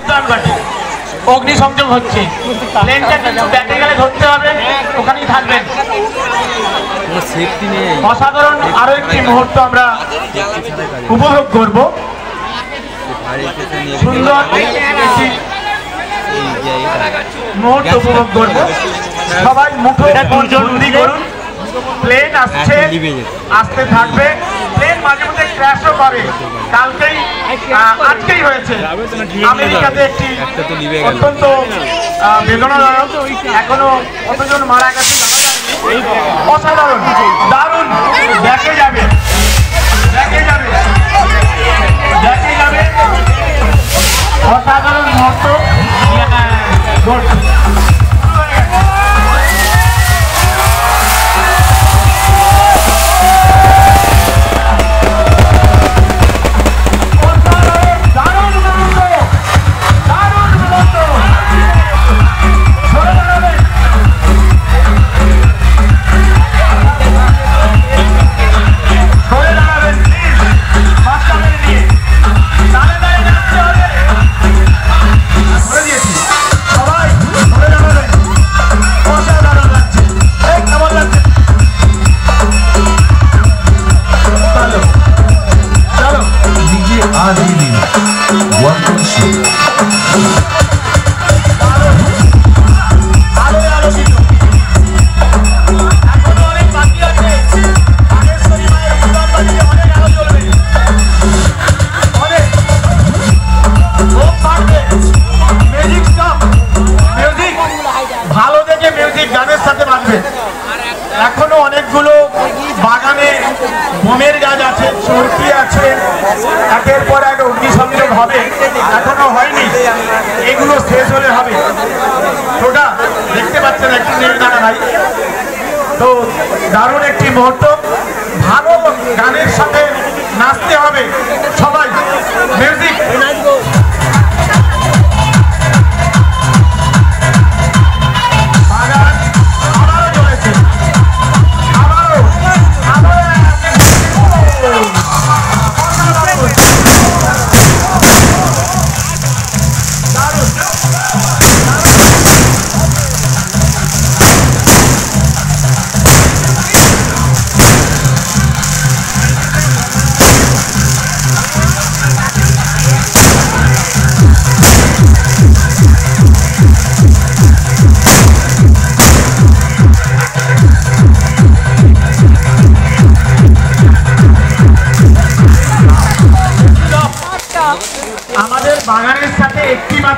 উদ্যান বাটে অগ্নিসংযোগ হচ্ছে। প্লেনটা কিন্তু ব্যাকে গেলে ধরতে হবে, ওখানেই থাকবেন। অসাধারণ আরো একটি মুহূর্ত আমরা উপভোগ করব। সুন্দর একটি মুহূর্ত উপভোগ করব। সবাই মুঠো বন্দি করুন। প্লেন আসছে, আসতে থাকবে। প্লেন মাঝে মধ্যে ক্র্যাশও করে। কালকেই আজকেই হয়েছে আমেরিকাতে একটি অত্যন্ত বেদনাদায়ক, এখনো কতজন মারা গেছে অসাধারণ, দারুণ। দেখে যাবে, দেখে যাবে, দেখে যাবে, অসাধারণ মুহূর্ত। এখনো অনেকগুলো বাগানে বোমের গাছ আছে, চরকি আছে, একের পর এক অগ্নিসংযোগ হবে, এখনো হয়নি। এগুলো শেষ হলে হবে। ওটা দেখতে পাচ্ছেন একটু নেই দাঁড়া ভাই। তো দারুণ একটি মুহূর্ত, ভালো গানের সাথে নাচতে হবে সবাই। মিউজিক